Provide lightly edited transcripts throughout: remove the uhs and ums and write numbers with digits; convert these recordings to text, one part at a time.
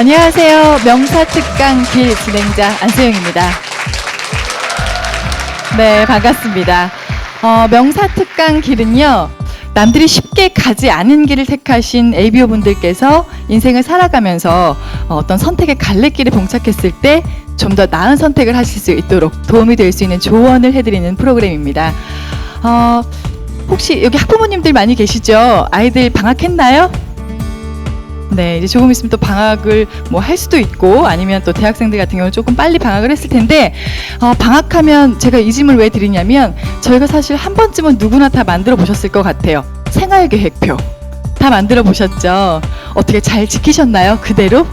안녕하세요. 명사특강 길 진행자 안소영입니다. 네, 반갑습니다. 명사특강 길은요, 남들이 쉽게 가지 않은 길을 택하신 ABO 분들께서 인생을 살아가면서 어떤 선택의 갈래길에 봉착했을 때 좀 더 나은 선택을 하실 수 있도록 도움이 될 수 있는 조언을 해드리는 프로그램입니다. 혹시 여기 학부모님들 많이 계시죠? 아이들 방학했나요? 네, 이제 조금 있으면 또 방학을 뭐 할 수도 있고, 아니면 또 대학생들 같은 경우는 조금 빨리 방학을 했을 텐데, 방학하면 제가 이 질문을 왜 드리냐면, 저희가 사실 한 번쯤은 누구나 다 만들어 보셨을 것 같아요. 생활계획표. 다 만들어 보셨죠? 어떻게 잘 지키셨나요? 그대로?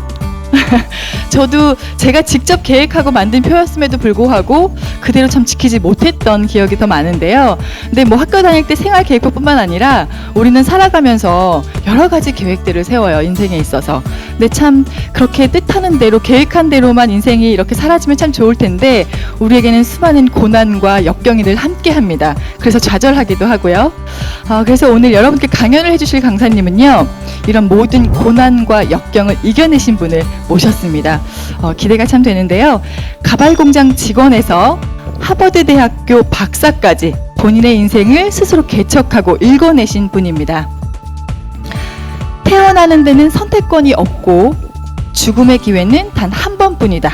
저도 제가 직접 계획하고 만든 표였음에도 불구하고 그대로 참 지키지 못했던 기억이 더 많은데요. 근데 뭐 학교 다닐 때 생활 계획표뿐만 아니라 우리는 살아가면서 여러 가지 계획들을 세워요, 인생에 있어서. 근데 참 그렇게 뜻하는 대로, 계획한 대로만 인생이 이렇게 사라지면 참 좋을 텐데, 우리에게는 수많은 고난과 역경이 늘 함께 합니다. 그래서 좌절하기도 하고요. 그래서 오늘 여러분께 강연을 해주실 강사님은요, 이런 모든 고난과 역경을 이겨내신 분을 모셨습니다. 기대가 참 되는데요. 가발공장 직원에서 하버드대학교 박사까지 본인의 인생을 스스로 개척하고 읽어내신 분입니다. 태어나는 데는 선택권이 없고 죽음의 기회는 단 한 번뿐이다.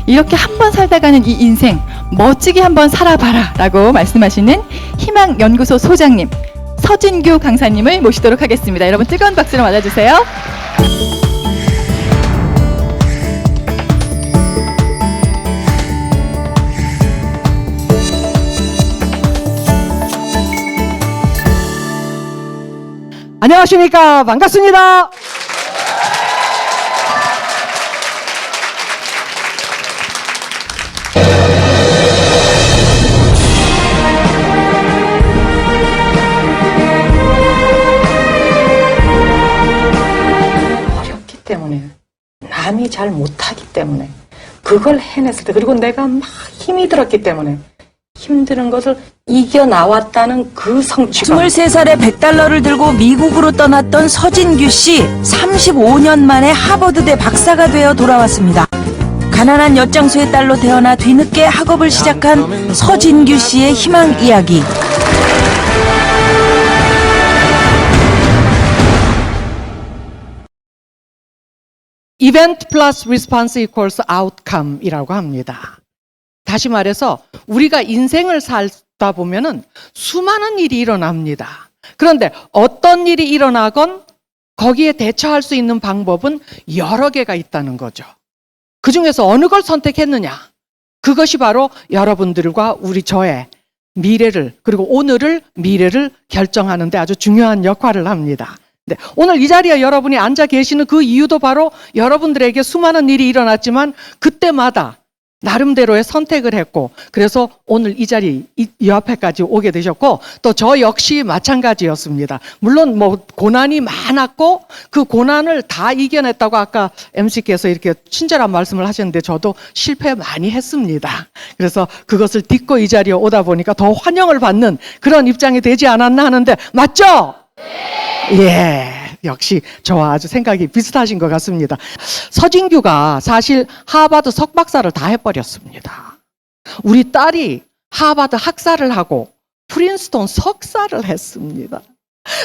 이렇게 한 번 살다 가는 이 인생 멋지게 한번 살아봐라 라고 말씀하시는 희망연구소 소장님 서진규 강사님을 모시도록 하겠습니다. 여러분 뜨거운 박수로 맞아주세요. 안녕하십니까. 반갑습니다. 어렵기 때문에, 남이 잘 못하기 때문에, 그걸 해냈을 때, 그리고 내가 막 힘이 들었기 때문에 힘드는 것을 이겨나왔다는 그 성취감. 23살에 $100를 들고 미국으로 떠났던 서진규 씨, 35년 만에 하버드대 박사가 되어 돌아왔습니다. 가난한 엿장수의 딸로 태어나 뒤늦게 학업을 시작한 서진규 씨의 희망 이야기. Event plus response equals outcome이라고 합니다. 다시 말해서 우리가 인생을 살다 보면은 수많은 일이 일어납니다. 그런데 어떤 일이 일어나건 거기에 대처할 수 있는 방법은 여러 개가 있다는 거죠. 그 중에서 어느 걸 선택했느냐? 그것이 바로 여러분들과 저의 미래를, 그리고 오늘을, 미래를 결정하는 데 아주 중요한 역할을 합니다. 네, 오늘 이 자리에 여러분이 앉아 계시는 그 이유도 바로 여러분들에게 수많은 일이 일어났지만 그때마다 나름대로의 선택을 했고, 그래서 오늘 이 자리, 이 앞에까지 오게 되셨고, 또 저 역시 마찬가지였습니다. 물론 뭐 고난이 많았고 그 고난을 다 이겨냈다고 아까 MC께서 이렇게 친절한 말씀을 하셨는데, 저도 실패 많이 했습니다. 그래서 그것을 딛고 이 자리에 오다 보니까 더 환영을 받는 그런 입장이 되지 않았나 하는데, 맞죠? 예, 역시 저와 아주 생각이 비슷하신 것 같습니다. 서진규가 사실 하버드 석박사를 다 해버렸습니다. 우리 딸이 하버드 학사를 하고 프린스턴 석사를 했습니다.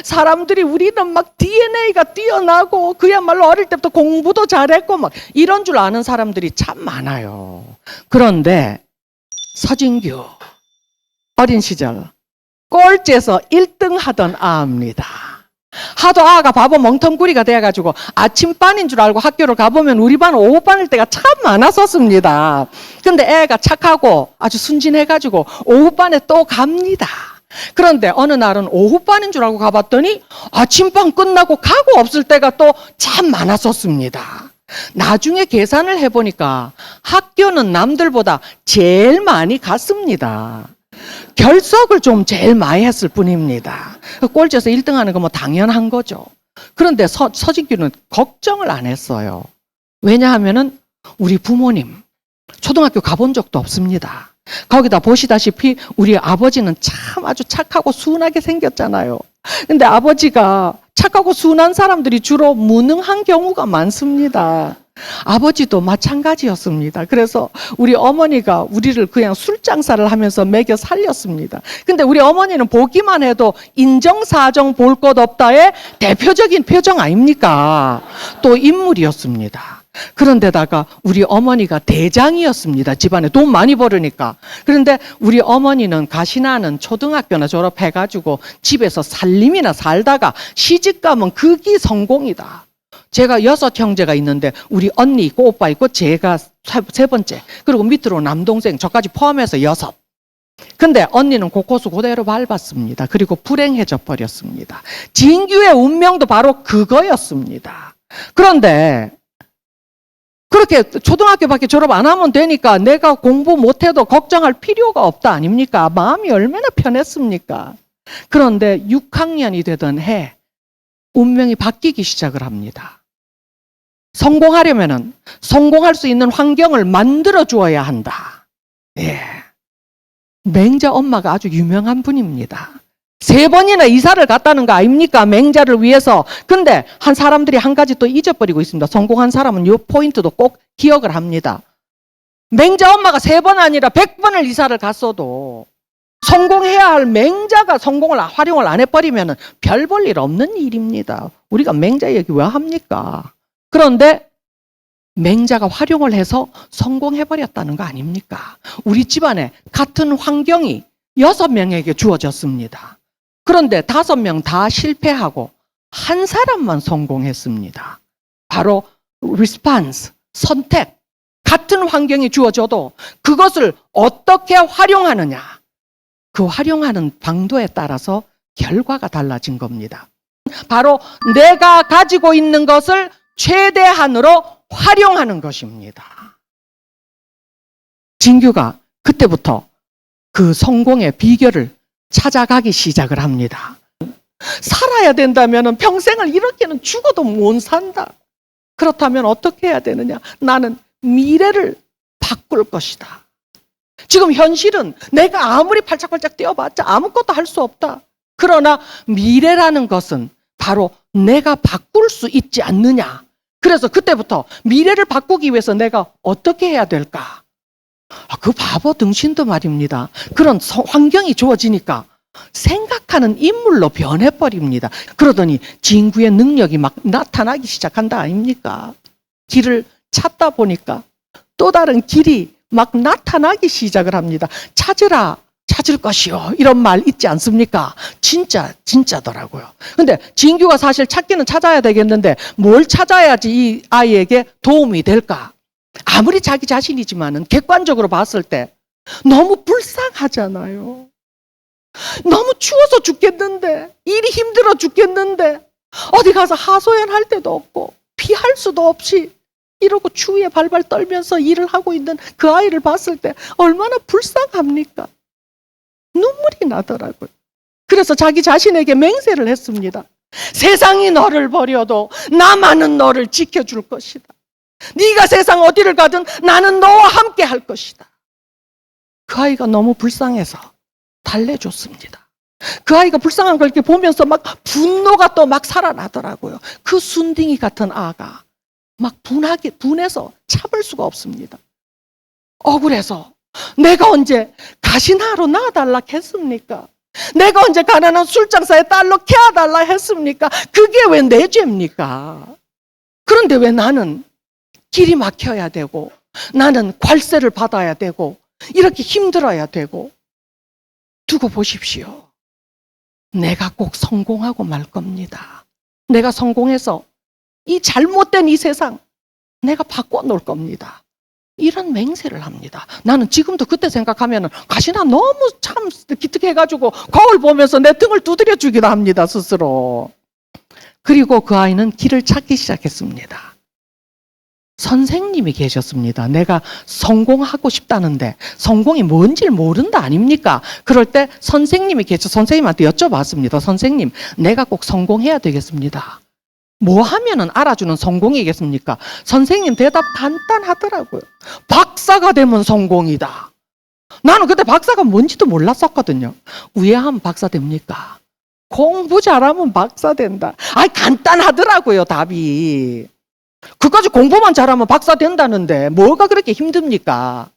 사람들이 우리는 막 DNA가 뛰어나고 그야말로 어릴 때부터 공부도 잘했고 막 이런 줄 아는 사람들이 참 많아요. 그런데 서진규 어린 시절 꼴찌에서 1등 하던 아입니다. 하도 아가 바보 멍텅구리가 돼가지고 아침반인 줄 알고 학교를 가보면 우리 반 오후반일 때가 참 많았었습니다. 근데 애가 착하고 아주 순진해가지고 오후반에 또 갑니다. 그런데 어느 날은 오후반인 줄 알고 가봤더니 아침반 끝나고 가고 없을 때가 또 참 많았었습니다. 나중에 계산을 해보니까 학교는 남들보다 제일 많이 갔습니다. 결석을 좀 제일 많이 했을 뿐입니다. 꼴찌에서 1등 하는 건 뭐 당연한 거죠. 그런데 서진규는 걱정을 안 했어요. 왜냐하면은 우리 부모님 초등학교 가본 적도 없습니다. 거기다 보시다시피 우리 아버지는 참 아주 착하고 순하게 생겼잖아요. 근데 아버지가 착하고 순한 사람들이 주로 무능한 경우가 많습니다. 아버지도 마찬가지였습니다. 그래서 우리 어머니가 우리를 그냥 술장사를 하면서 먹여 살렸습니다. 근데 우리 어머니는 보기만 해도 인정사정 볼 것 없다의 대표적인 표정 아닙니까? 또 인물이었습니다. 그런데다가 우리 어머니가 대장이었습니다. 집안에 돈 많이 벌으니까. 그런데 우리 어머니는 가시나는 초등학교나 졸업해가지고 집에서 살림이나 살다가 시집가면 그게 성공이다. 제가 6 형제가 있는데 우리 언니 있고 오빠 있고 제가 세 번째, 그리고 밑으로 남동생 저까지 포함해서 6. 근데 언니는 곳곳을 그대로 밟았습니다. 그리고 불행해져 버렸습니다. 진규의 운명도 바로 그거였습니다. 그런데 그렇게 초등학교밖에 졸업 안 하면 되니까 내가 공부 못해도 걱정할 필요가 없다 아닙니까? 마음이 얼마나 편했습니까? 그런데 6학년이 되던 해 운명이 바뀌기 시작을 합니다. 성공하려면은 성공할 수 있는 환경을 만들어 주어야 한다. 예. 맹자 엄마가 아주 유명한 분입니다. 3번이나 이사를 갔다는 거 아닙니까? 맹자를 위해서. 근데 한 사람들이 한 가지 또 잊어버리고 있습니다. 성공한 사람은 이 포인트도 꼭 기억을 합니다. 맹자 엄마가 3번 아니라 100번을 이사를 갔어도 성공해야 할 맹자가 성공을 활용을 안 해버리면 별 볼 일 없는 일입니다. 우리가 맹자 얘기 왜 합니까? 그런데 맹자가 활용을 해서 성공해버렸다는 거 아닙니까? 우리 집안에 같은 환경이 6명에게 주어졌습니다. 그런데 5명 다 실패하고 한 사람만 성공했습니다. 바로 response, 선택. 같은 환경이 주어져도 그것을 어떻게 활용하느냐. 그 활용하는 방도에 따라서 결과가 달라진 겁니다. 바로 내가 가지고 있는 것을 최대한으로 활용하는 것입니다. 진규가 그때부터 그 성공의 비결을 찾아가기 시작을 합니다. 살아야 된다면 평생을 이렇게는 죽어도 못 산다. 그렇다면 어떻게 해야 되느냐? 나는 미래를 바꿀 것이다. 지금 현실은 내가 아무리 팔짝팔짝 뛰어봤자 아무것도 할 수 없다. 그러나 미래라는 것은 바로 내가 바꿀 수 있지 않느냐. 그래서 그때부터 미래를 바꾸기 위해서 내가 어떻게 해야 될까? 그 바보 등신도 말입니다. 그런 환경이 주어지니까 생각하는 인물로 변해버립니다. 그러더니 진구의 능력이 막 나타나기 시작한다 아닙니까? 길을 찾다 보니까 또 다른 길이 막 나타나기 시작을 합니다. 찾으라, 찾을 것이요. 이런 말 있지 않습니까? 진짜더라고요. 근데 진규가 사실 찾기는 찾아야 되겠는데 뭘 찾아야지 이 아이에게 도움이 될까? 아무리 자기 자신이지만은 객관적으로 봤을 때 너무 불쌍하잖아요. 너무 추워서 죽겠는데, 일이 힘들어 죽겠는데, 어디 가서 하소연할 데도 없고, 피할 수도 없이 이러고 추위에 발발 떨면서 일을 하고 있는 그 아이를 봤을 때 얼마나 불쌍합니까? 눈물이 나더라고요. 그래서 자기 자신에게 맹세를 했습니다. 세상이 너를 버려도 나만은 너를 지켜줄 것이다. 네가 세상 어디를 가든 나는 너와 함께 할 것이다. 그 아이가 너무 불쌍해서 달래줬습니다. 그 아이가 불쌍한 걸 이렇게 보면서 막 분노가 또 막 살아나더라고요. 그 순딩이 같은 아가 막 분해서 참을 수가 없습니다. 억울해서 내가 언제 가시나로 낳아달라 했습니까? 내가 언제 가난한 술장사의 딸로 키워달라 했습니까? 그게 왜 내 죄입니까? 그런데 왜 나는 길이 막혀야 되고 나는 괄세를 받아야 되고 이렇게 힘들어야 되고. 두고 보십시오. 내가 꼭 성공하고 말 겁니다. 내가 성공해서 이 잘못된 이 세상 내가 바꿔놓을 겁니다. 이런 맹세를 합니다. 나는 지금도 그때 생각하면 가시나 너무 참 기특해가지고 거울 보면서 내 등을 두드려 주기도 합니다. 스스로. 그리고 그 아이는 길을 찾기 시작했습니다. 선생님이 계셨습니다. 내가 성공하고 싶다는데 성공이 뭔지를 모른다 아닙니까? 그럴 때 선생님이 선생님한테 여쭤봤습니다. 선생님, 내가 꼭 성공해야 되겠습니다. 뭐 하면은 알아주는 성공이겠습니까? 선생님 대답 간단하더라고요. 박사가 되면 성공이다. 나는 그때 박사가 뭔지도 몰랐었거든요. 위에 하면 박사 됩니까? 공부 잘하면 박사 된다. 아이, 간단하더라고요, 답이. 그까지 공부만 잘하면 박사 된다는데 뭐가 그렇게 힘듭니까?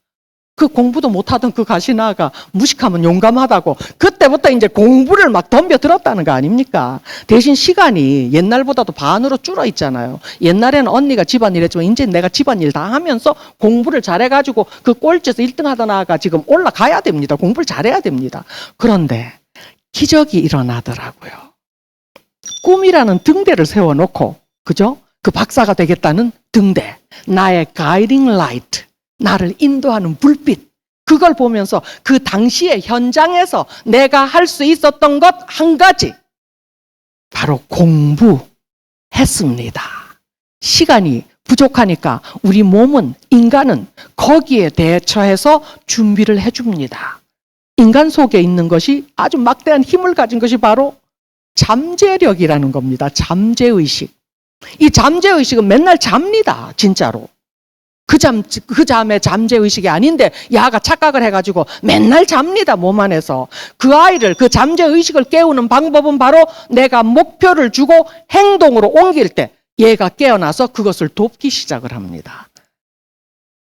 그 공부도 못하던 그 가시나가 무식하면 용감하다고 그때부터 이제 공부를 막 덤벼들었다는 거 아닙니까? 대신 시간이 옛날보다도 반으로 줄어 있잖아요. 옛날에는 언니가 집안일 했지만 이제 내가 집안일 다 하면서 공부를 잘해가지고 그 꼴찌에서 1등 하던 아가 지금 올라가야 됩니다. 공부를 잘해야 됩니다. 그런데 기적이 일어나더라고요. 꿈이라는 등대를 세워놓고, 그죠? 그 박사가 되겠다는 등대, 나의 가이딩 라이트, 나를 인도하는 불빛, 그걸 보면서 그 당시의 현장에서 내가 할 수 있었던 것 한 가지, 바로 공부했습니다. 시간이 부족하니까 우리 몸은, 인간은 거기에 대처해서 준비를 해줍니다. 인간 속에 있는 것이 아주 막대한 힘을 가진 것이 바로 잠재력이라는 겁니다. 잠재의식. 이 잠재의식은 맨날 잡니다. 진짜로. 그 잠의 잠재의식이 아닌데 야가 착각을 해가지고 맨날 잡니다. 몸 안에서. 그 아이를, 그 잠재의식을 깨우는 방법은 바로 내가 목표를 주고 행동으로 옮길 때 얘가 깨어나서 그것을 돕기 시작을 합니다.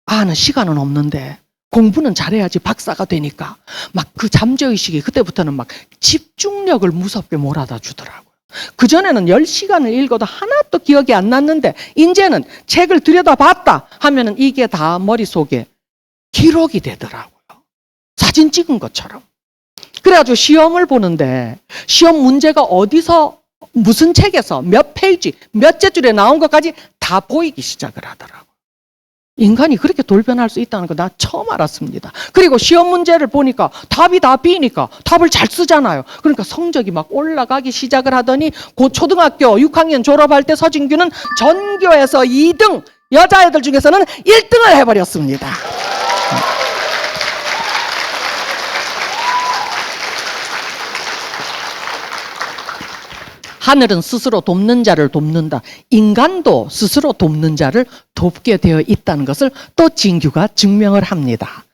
나 시간은 없는데 공부는 잘해야지 박사가 되니까 막 그 잠재의식이 그때부터는 막 집중력을 무섭게 몰아다 주더라고요. 그전에는 10시간을 읽어도 하나도 기억이 안 났는데 이제는 책을 들여다봤다 하면은 이게 다 머릿속에 기록이 되더라고요. 사진 찍은 것처럼. 그래가지고 시험을 보는데 시험 문제가 어디서 무슨 책에서 몇 페이지 몇째 줄에 나온 것까지 다 보이기 시작을 하더라고요. 인간이 그렇게 돌변할 수 있다는 거 나 처음 알았습니다. 그리고 시험 문제를 보니까 답이 다 B니까 답을 잘 쓰잖아요. 그러니까 성적이 막 올라가기 시작을 하더니 곧 초등학교 6학년 졸업할 때 서진규는 전교에서 2등, 여자애들 중에서는 1등을 해버렸습니다. 하늘은 스스로 돕는 자를 돕는다. 인간도 스스로 돕는 자를 돕게 되어 있다는 것을 또 진규가 증명을 합니다.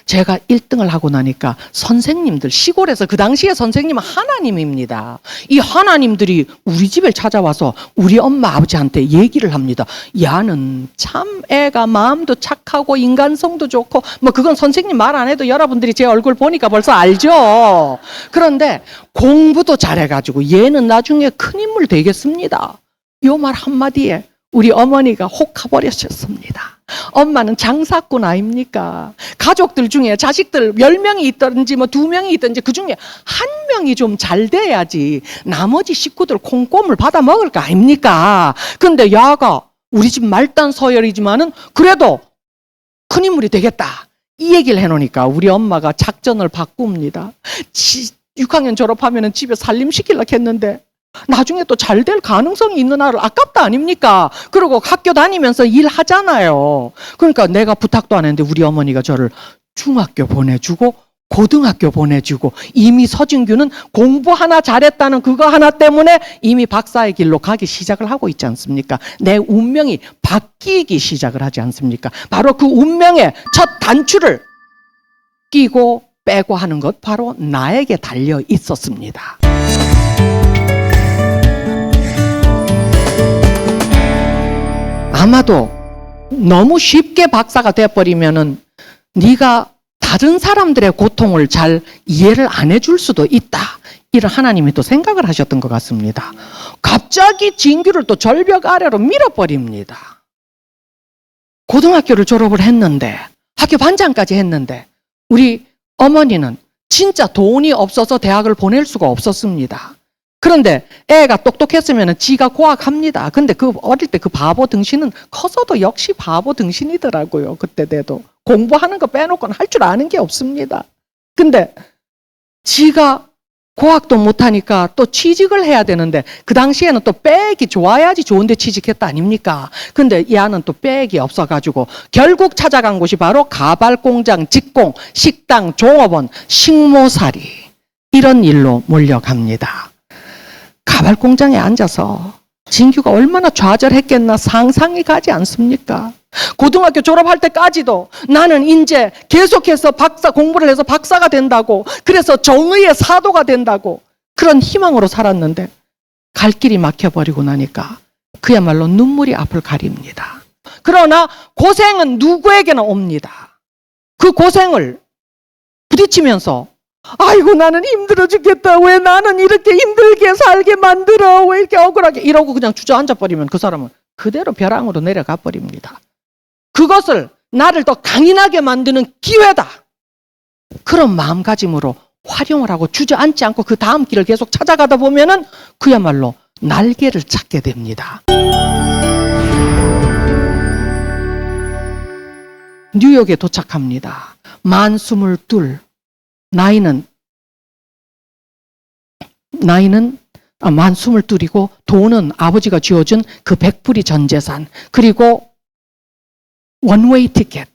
제가 1등을 하고 나니까 선생님들, 시골에서 그 당시에 선생님은 하나님입니다. 이 하나님들이 우리 집에 찾아와서 우리 엄마 아버지한테 얘기를 합니다. 야는 참 애가 마음도 착하고 인간성도 좋고, 뭐 그건 선생님 말 안 해도 여러분들이 제 얼굴 보니까 벌써 알죠. 그런데 공부도 잘해가지고 얘는 나중에 큰 인물 되겠습니다. 요 말 한마디에 우리 어머니가 혹 가버리셨습니다. 엄마는 장사꾼 아닙니까? 가족들 중에 자식들 10명이 있든지 뭐 2명이 있든지 그 중에 한 명이 좀 잘 돼야지 나머지 식구들 콩고물 받아 먹을 거 아닙니까? 근데 야가 우리 집 말단 서열이지만은 그래도 큰 인물이 되겠다. 이 얘기를 해놓으니까 우리 엄마가 작전을 바꿉니다. 6학년 졸업하면은 집에 살림시키려고 했는데 나중에 또 잘 될 가능성이 있는 아를 아깝다 아닙니까? 그리고 학교 다니면서 일하잖아요. 그러니까 내가 부탁도 안 했는데 우리 어머니가 저를 중학교 보내주고 고등학교 보내주고 이미 서진규는 공부 하나 잘했다는 그거 하나 때문에 이미 박사의 길로 가기 시작을 하고 있지 않습니까? 내 운명이 바뀌기 시작을 하지 않습니까? 바로 그 운명의 첫 단추를 끼고 빼고 하는 것 바로 나에게 달려 있었습니다. 아마도 너무 쉽게 박사가 돼버리면은 네가 다른 사람들의 고통을 잘 이해를 안 해줄 수도 있다. 이런 하나님이 또 생각을 하셨던 것 같습니다. 갑자기 진규를 또 절벽 아래로 밀어버립니다. 고등학교를 졸업을 했는데 학교 반장까지 했는데 우리 어머니는 진짜 돈이 없어서 대학을 보낼 수가 없었습니다. 그런데 애가 똑똑했으면 지가 고학합니다. 근데 그 어릴 때 그 바보 등신은 커서도 역시 바보 등신이더라고요. 그때 돼도 공부하는 거 빼놓고는 할 줄 아는 게 없습니다. 근데 지가 고학도 못하니까 또 취직을 해야 되는데 그 당시에는 또 빼액이 좋아야지 좋은데 취직했다 아닙니까? 근데 얘는 또 빼액이 없어가지고 결국 찾아간 곳이 바로 가발공장, 직공, 식당, 종업원, 식모살이 이런 일로 몰려갑니다. 가발 공장에 앉아서 진규가 얼마나 좌절했겠나 상상이 가지 않습니까? 고등학교 졸업할 때까지도 나는 이제 계속해서 박사 공부를 해서 박사가 된다고, 그래서 정의의 사도가 된다고 그런 희망으로 살았는데 갈 길이 막혀버리고 나니까 그야말로 눈물이 앞을 가립니다. 그러나 고생은 누구에게나 옵니다. 그 고생을 부딪히면서 아이고 나는 힘들어 죽겠다. 왜 나는 이렇게 힘들게 살게 만들어. 왜 이렇게 억울하게 이러고 그냥 주저앉아 버리면 그 사람은 그대로 벼랑으로 내려가 버립니다. 그것을 나를 더 강인하게 만드는 기회다. 그런 마음가짐으로 활용을 하고 주저앉지 않고 그 다음 길을 계속 찾아가다 보면은 그야말로 날개를 찾게 됩니다. 뉴욕에 도착합니다. 만 22. 나이는 만 22이고 돈은 아버지가 쥐어준 그 100불이 전 재산. 그리고 원웨이 티켓.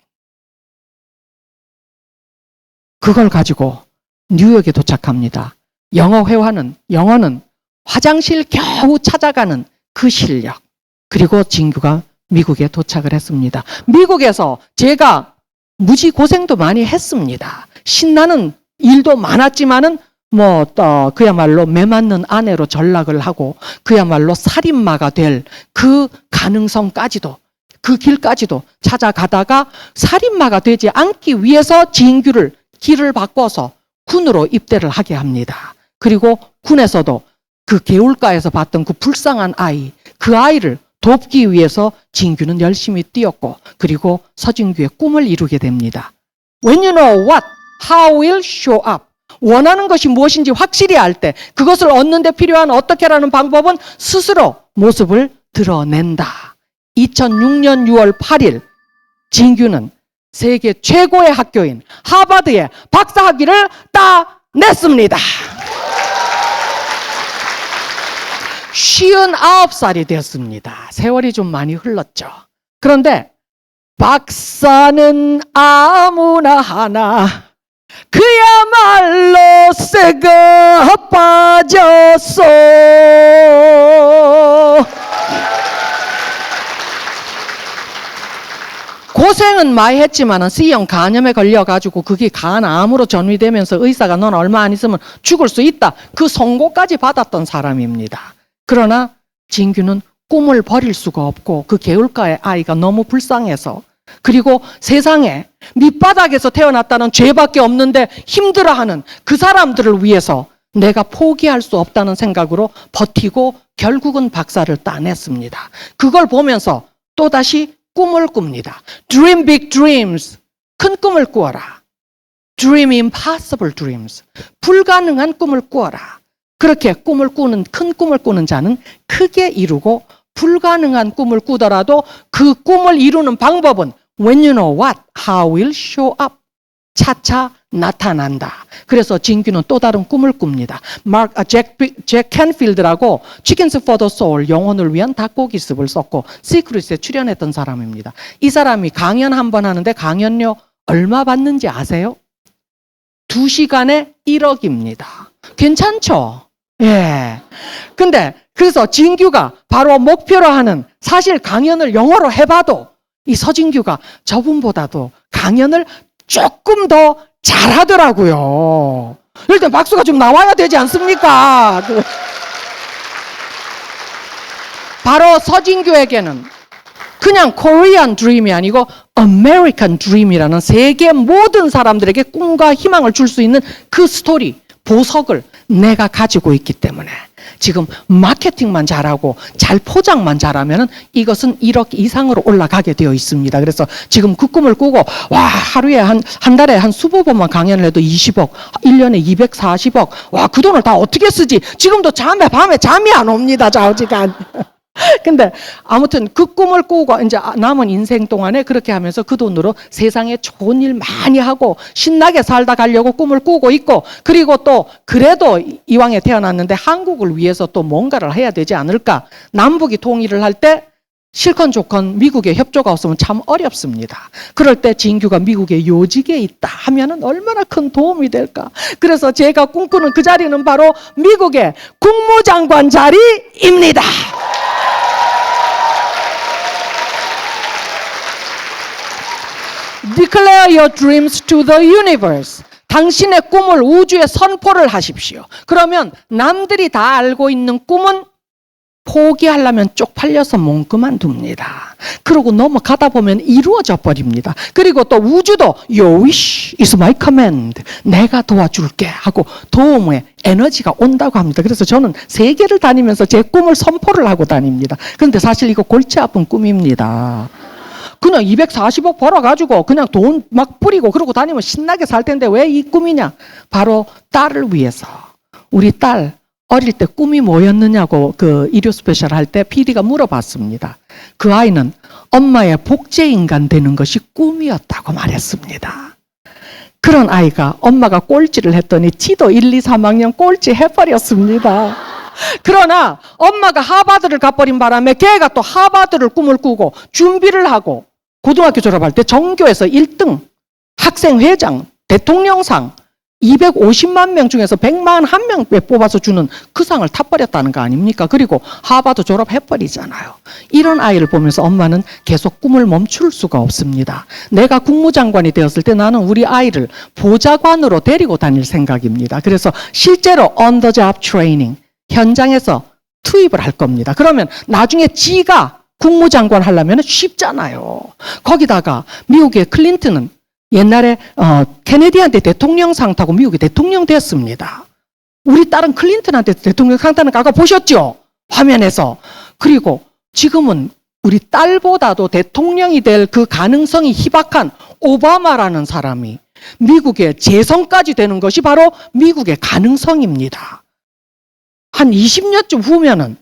그걸 가지고 뉴욕에 도착합니다. 영어는 화장실 겨우 찾아가는 그 실력. 그리고 진규가 미국에 도착을 했습니다. 미국에서 제가 무지 고생도 많이 했습니다. 신나는 일도 많았지만은 그야말로 매맞는 아내로 전락을 하고 그야말로 살인마가 될 그 가능성까지도 그 길까지도 찾아가다가 살인마가 되지 않기 위해서 진규를 길을 바꿔서 군으로 입대를 하게 합니다. 그리고 군에서도 그 개울가에서 봤던 그 불쌍한 아이, 그 아이를 돕기 위해서 진규는 열심히 뛰었고 그리고 서진규의 꿈을 이루게 됩니다. When you know what, how will show up. 원하는 것이 무엇인지 확실히 알 때 그것을 얻는 데 필요한 어떻게라는 방법은 스스로 모습을 드러낸다. 2006년 6월 8일 진규는 세계 최고의 학교인 하버드의 박사학위를 따냈습니다. 59살이 되었습니다. 세월이 좀 많이 흘렀죠. 그런데 박사는 아무나 하나 그야말로 새가 빠졌어. 고생은 많이 했지만은 C형 간염에 걸려가지고 그게 간 암으로 전이되면서 의사가 넌 얼마 안 있으면 죽을 수 있다. 그 선고까지 받았던 사람입니다. 그러나 진규는 꿈을 버릴 수가 없고 그 개울가의 아이가 너무 불쌍해서 그리고 세상에 밑바닥에서 태어났다는 죄밖에 없는데 힘들어하는 그 사람들을 위해서 내가 포기할 수 없다는 생각으로 버티고 결국은 박사를 따냈습니다. 그걸 보면서 또다시 꿈을 꿉니다. Dream big dreams. 큰 꿈을 꾸어라. Dream impossible dreams. 불가능한 꿈을 꾸어라. 그렇게 꿈을 꾸는, 큰 꿈을 꾸는 자는 크게 이루고 불가능한 꿈을 꾸더라도 그 꿈을 이루는 방법은 when you know what, how will show up. 차차 나타난다. 그래서 진규는 또 다른 꿈을 꿉니다. 잭 캔필드라고 Chickens for the Soul, 영혼을 위한 닭고기습을 썼고 시크릿에 출연했던 사람입니다. 이 사람이 강연 한 번 하는데 강연료 얼마 받는지 아세요? 2시간에 1억입니다. 괜찮죠? 예. 근데 그래서 진규가 바로 목표로 하는 사실 강연을 영어로 해봐도 이 서진규가 저분보다도 강연을 조금 더 잘하더라고요. 일단 박수가 좀 나와야 되지 않습니까? 바로 서진규에게는 그냥 Korean Dream이 아니고 American Dream이라는 세계 모든 사람들에게 꿈과 희망을 줄 수 있는 그 스토리, 보석을 내가 가지고 있기 때문에 지금 마케팅만 잘하고 잘 포장만 잘하면 이것은 1억 이상으로 올라가게 되어 있습니다. 그래서 지금 그 꿈을 꾸고 와 하루에 한 달에 한 20번만 강연을 해도 20억, 1년에 240억. 와 그 돈을 다 어떻게 쓰지? 지금도 밤에 잠이 안 옵니다. 좌우지간. 근데 아무튼 그 꿈을 꾸고 이제 남은 인생 동안에 그렇게 하면서 그 돈으로 세상에 좋은 일 많이 하고 신나게 살다 가려고 꿈을 꾸고 있고 그리고 또 그래도 이왕에 태어났는데 한국을 위해서 또 뭔가를 해야 되지 않을까. 남북이 통일을 할 때 실컷 좋건 미국의 협조가 없으면 참 어렵습니다. 그럴 때 진규가 미국의 요직에 있다 하면은 얼마나 큰 도움이 될까. 그래서 제가 꿈꾸는 그 자리는 바로 미국의 국무장관 자리입니다. Declare your dreams to the universe. 당신의 꿈을 우주에 선포를 하십시오. 그러면 남들이 다 알고 있는 꿈은 포기하려면 쪽팔려서 못 그만둡니다. 그러고 넘어가다 보면 이루어져 버립니다. 그리고 또 우주도 Your wish is my command. 내가 도와줄게 하고 도움의 에너지가 온다고 합니다. 그래서 저는 세계를 다니면서 제 꿈을 선포를 하고 다닙니다. 그런데 사실 이거 골치 아픈 꿈입니다. 그냥 240억 벌어가지고 그냥 돈 막 뿌리고 그러고 다니면 신나게 살 텐데 왜 이 꿈이냐? 바로 딸을 위해서. 우리 딸 어릴 때 꿈이 뭐였느냐고 그 일요 스페셜 할 때 PD가 물어봤습니다. 그 아이는 엄마의 복제인간 되는 것이 꿈이었다고 말했습니다. 그런 아이가 엄마가 꼴찌를 했더니 지도 1, 2, 3학년 꼴찌 해버렸습니다. 그러나 엄마가 하버드를 가버린 바람에 걔가 또 하버드를 꿈을 꾸고 준비를 하고 고등학교 졸업할 때 전교에서 1등, 학생회장, 대통령상 250만 명 중에서 101명 뽑아서 주는 그 상을 타버렸다는 거 아닙니까? 그리고 하버드 졸업해버리잖아요. 이런 아이를 보면서 엄마는 계속 꿈을 멈출 수가 없습니다. 내가 국무장관이 되었을 때 나는 우리 아이를 보좌관으로 데리고 다닐 생각입니다. 그래서 실제로 on the job training, 현장에서 투입을 할 겁니다. 그러면 나중에 지가 국무장관 하려면 쉽잖아요. 거기다가 미국의 클린턴은 옛날에 케네디한테 대통령상 타고 미국이 대통령 됐습니다. 우리 딸은 클린턴한테 대통령상 타는 거 아까 보셨죠? 화면에서. 그리고 지금은 우리 딸보다도 대통령이 될 그 가능성이 희박한 오바마라는 사람이 미국의 재선까지 되는 것이 바로 미국의 가능성입니다. 한 20년쯤 후면은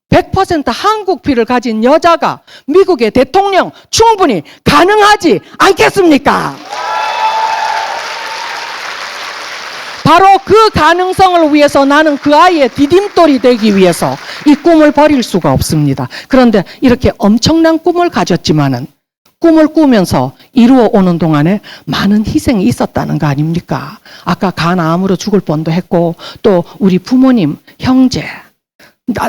100% 한국 피를 가진 여자가 미국의 대통령 충분히 가능하지 않겠습니까? 바로 그 가능성을 위해서 나는 그 아이의 디딤돌이 되기 위해서 이 꿈을 버릴 수가 없습니다. 그런데 이렇게 엄청난 꿈을 가졌지만은 꿈을 꾸면서 이루어 오는 동안에 많은 희생이 있었다는 거 아닙니까? 아까 간암으로 죽을 뻔도 했고 또 우리 부모님, 형제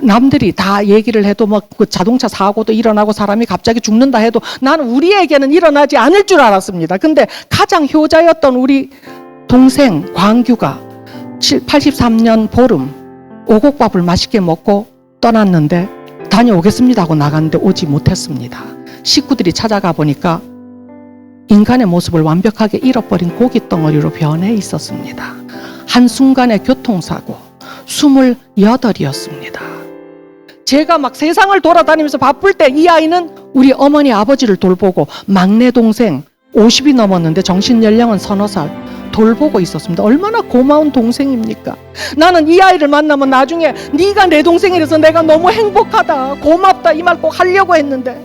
남들이 다 얘기를 해도 뭐 그 자동차 사고도 일어나고 사람이 갑자기 죽는다 해도 나는 우리에게는 일어나지 않을 줄 알았습니다. 근데 가장 효자였던 우리 동생 광규가 83년 보름 오곡밥을 맛있게 먹고 떠났는데 다녀오겠습니다 하고 나갔는데 오지 못했습니다. 식구들이 찾아가 보니까 인간의 모습을 완벽하게 잃어버린 고깃덩어리로 변해 있었습니다. 한순간의 교통사고 28이었습니다. 제가 막 세상을 돌아다니면서 바쁠 때 이 아이는 우리 어머니 아버지를 돌보고 막내 동생 50이 넘었는데 정신연령은 서너 살 돌보고 있었습니다. 얼마나 고마운 동생입니까? 나는 이 아이를 만나면 나중에 네가 내 동생이라서 내가 너무 행복하다 고맙다 이 말 꼭 하려고 했는데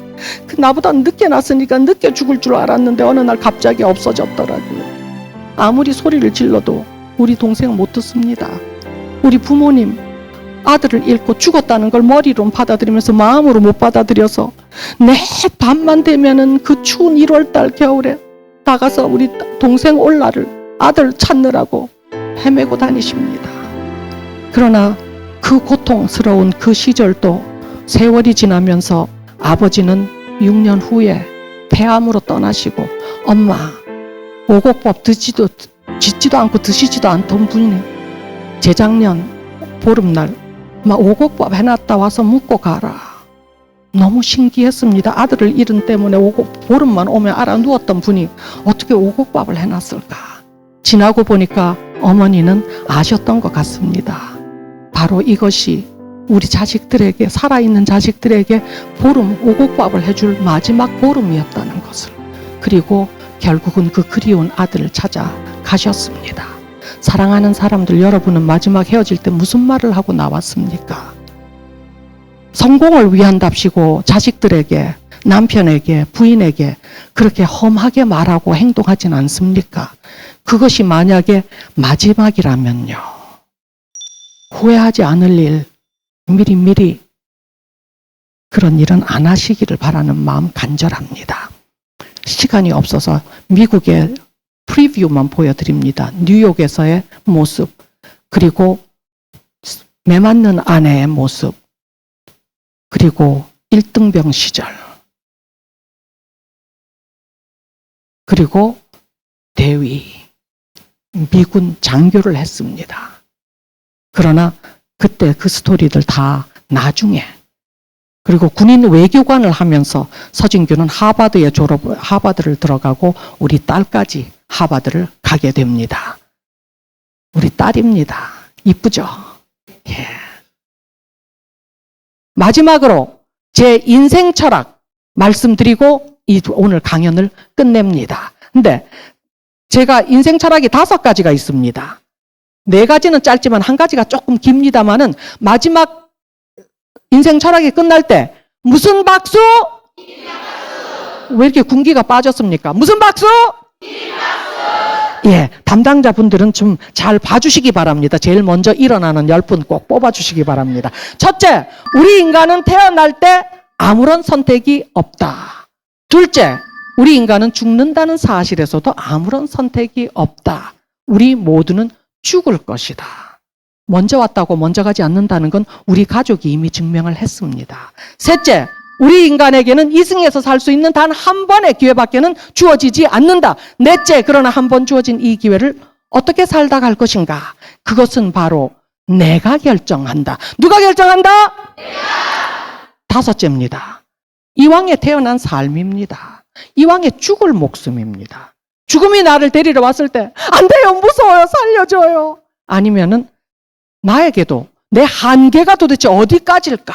나보다 늦게 났으니까 늦게 죽을 줄 알았는데 어느 날 갑자기 없어졌더라고요. 아무리 소리를 질러도 우리 동생은 못 듣습니다. 우리 부모님 아들을 잃고 죽었다는 걸 머리로 받아들이면서 마음으로 못 받아들여서 내 밤만 되면은 그 추운 1월달 겨울에 나가서 우리 동생 올라를 아들 찾느라고 헤매고 다니십니다. 그러나 그 고통스러운 그 시절도 세월이 지나면서 아버지는 6년 후에 폐암으로 떠나시고 엄마 오곡밥 짓지도 않고 드시지도 않던 분이 재작년 보름날 오곡밥 해놨다 와서 묵고 가라. 너무 신기했습니다. 아들을 잃은 때문에 보름만 오면 알아 누웠던 분이 어떻게 오곡밥을 해놨을까. 지나고 보니까 어머니는 아셨던 것 같습니다. 바로 이것이 우리 자식들에게 살아있는 자식들에게 보름 오곡밥을 해줄 마지막 보름이었다는 것을. 그리고 결국은 그 그리운 아들을 찾아 가셨습니다. 사랑하는 사람들, 여러분은 마지막 헤어질 때 무슨 말을 하고 나왔습니까? 성공을 위한답시고 자식들에게, 남편에게, 부인에게 그렇게 험하게 말하고 행동하진 않습니까? 그것이 만약에 마지막이라면요. 후회하지 않을 일 미리 그런 일은 안 하시기를 바라는 마음 간절합니다. 시간이 없어서 미국의 프리뷰만 보여드립니다. 뉴욕에서의 모습, 그리고 매 맞는 아내의 모습, 그리고 1등병 시절, 그리고 대위, 미군 장교를 했습니다. 그러나 그때 그 스토리들 다 나중에, 그리고 군인 외교관을 하면서 서진규는 하버드를 들어가고 우리 딸까지 하버드를 가게 됩니다. 우리 딸입니다. 이쁘죠? 예. 마지막으로 제 인생 철학 말씀드리고 오늘 강연을 끝냅니다. 근데 제가 인생 철학이 5가지가 있습니다. 4가지는 짧지만 1가지가 조금 깁니다만은 마지막 인생 철학이 끝날 때 무슨 박수? 왜 이렇게 군기가 빠졌습니까? 무슨 박수? 예, 담당자분들은 좀 잘 봐주시기 바랍니다. 제일 먼저 일어나는 10분 꼭 뽑아주시기 바랍니다. 첫째, 우리 인간은 태어날 때 아무런 선택이 없다. 둘째, 우리 인간은 죽는다는 사실에서도 아무런 선택이 없다. 우리 모두는 죽을 것이다. 먼저 왔다고 먼저 가지 않는다는 건 우리 가족이 이미 증명을 했습니다. 셋째, 우리 인간에게는 이승에서 살 수 있는 단 한 번의 기회밖에는 주어지지 않는다. 넷째, 그러나 한 번 주어진 이 기회를 어떻게 살다 갈 것인가? 그것은 바로 내가 결정한다. 누가 결정한다? 내가. 5째입니다. 이왕에 태어난 삶입니다. 이왕에 죽을 목숨입니다. 죽음이 나를 데리러 왔을 때 안 돼요, 무서워요, 살려줘요. 아니면은 나에게도 내 한계가 도대체 어디까지일까?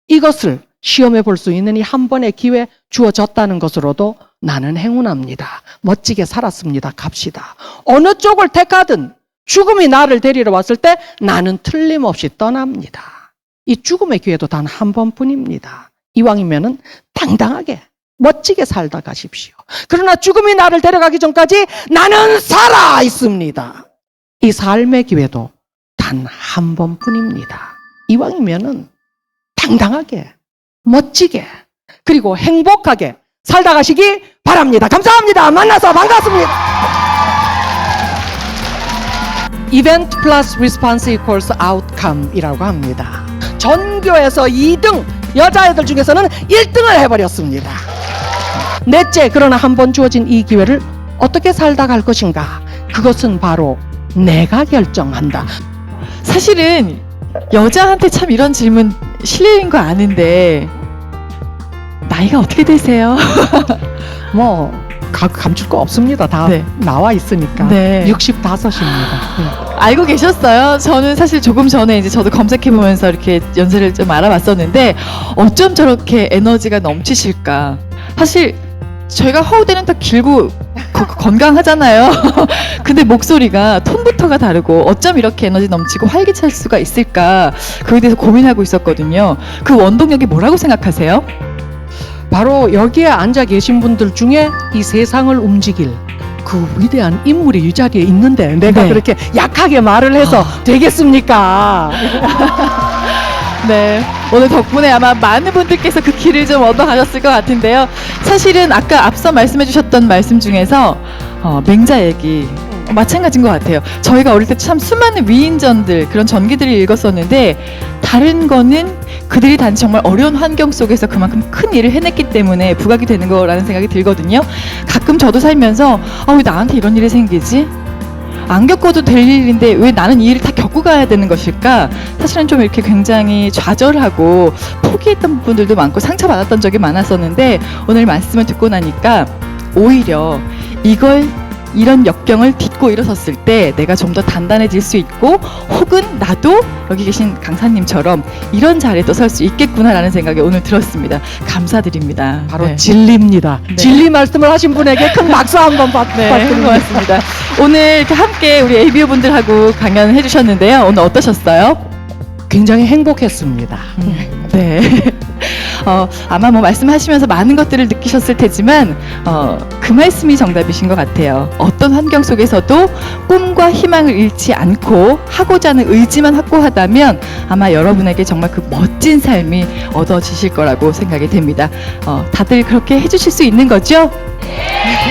이것을 시험해 볼 수 있는 이 한 번의 기회 주어졌다는 것으로도 나는 행운합니다. 멋지게 살았습니다. 갑시다. 어느 쪽을 택하든 죽음이 나를 데리러 왔을 때 나는 틀림없이 떠납니다. 이 죽음의 기회도 단 한 번뿐입니다. 이왕이면은 당당하게 멋지게 살다 가십시오. 그러나 죽음이 나를 데려가기 전까지 나는 살아 있습니다. 이 삶의 기회도 단 한 번뿐입니다. 이왕이면은 당당하게, 멋지게, 그리고 행복하게 살다 가시기 바랍니다. 감사합니다. 만나서 반갑습니다. Event plus response equals outcome이라고 합니다. 전교에서 2등, 여자애들 중에서는 1등을 해버렸습니다. 넷째, 그러나 한 번 주어진 이 기회를 어떻게 살다 갈 것인가? 그것은 바로 내가 결정한다. 사실은 여자한테 참 이런 질문 실례인 거 아는데 나이가 어떻게 되세요? 뭐 감출 거 없습니다. 다 네. 나와 있으니까. 네. 65입니다. 알고 계셨어요? 저는 사실 조금 전에 이제 저도 검색해보면서 이렇게 연세를 좀 알아봤었는데 어쩜 저렇게 에너지가 넘치실까? 사실 저희가 허우대는 더 길고 건강하잖아요. 근데 목소리가 톤부터가 다르고 어쩜 이렇게 에너지 넘치고 활기찰 수가 있을까? 그에 대해서 고민하고 있었거든요. 그 원동력이 뭐라고 생각하세요? 바로 여기에 앉아 계신 분들 중에 이 세상을 움직일 그 위대한 인물이 이 자리에 있는데 내가 네. 그렇게 약하게 말을 해서 되겠습니까? 네, 오늘 덕분에 아마 많은 분들께서 그 길을 좀 얻어가셨을 것 같은데요. 사실은 아까 앞서 말씀해 주셨던 말씀 중에서 맹자 얘기 마찬가지인 것 같아요. 저희가 어릴 때 참 수많은 위인전들, 그런 전기들을 읽었었는데 다른 거는 그들이 단지 정말 어려운 환경 속에서 그만큼 큰 일을 해냈기 때문에 부각이 되는 거라는 생각이 들거든요. 가끔 저도 살면서 왜 나한테 이런 일이 생기지? 안 겪어도 될 일인데 왜 나는 이 일을 다 겪고 가야 되는 것일까? 사실은 좀 이렇게 굉장히 좌절하고 포기했던 부분들도 많고 상처받았던 적이 많았었는데 오늘 말씀을 듣고 나니까 오히려 이런 역경을 딛고 일어섰을 때 내가 좀 더 단단해질 수 있고 혹은 나도 여기 계신 강사님처럼 이런 자리에 또 설 수 있겠구나라는 생각이 오늘 들었습니다. 감사드립니다. 바로 네. 진리입니다. 네. 진리 말씀을 하신 분에게 큰 박수 한번 네, 부탁드립니다. 고맙습니다. 오늘 이렇게 함께 우리 ABO 분들하고 강연을 해주셨는데요. 오늘 어떠셨어요? 굉장히 행복했습니다. 네. 아마 뭐 말씀하시면서 많은 것들을 느끼셨을 테지만 그 말씀이 정답이신 것 같아요. 어떤 환경 속에서도 꿈과 희망을 잃지 않고 하고자 하는 의지만 확고하다면 아마 여러분에게 정말 그 멋진 삶이 얻어지실 거라고 생각이 됩니다. 다들 그렇게 해주실 수 있는 거죠?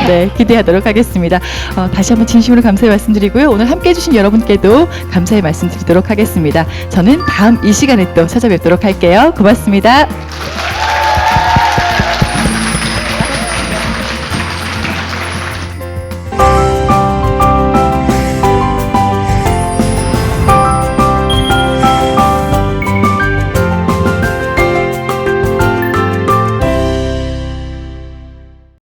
네, 기대하도록 하겠습니다. 다시 한번 진심으로 감사의 말씀드리고요. 오늘 함께 해주신 여러분께도 감사의 말씀드리도록 하겠습니다. 저는 다음 이 시간에 또 찾아뵙도록 할게요. 고맙습니다.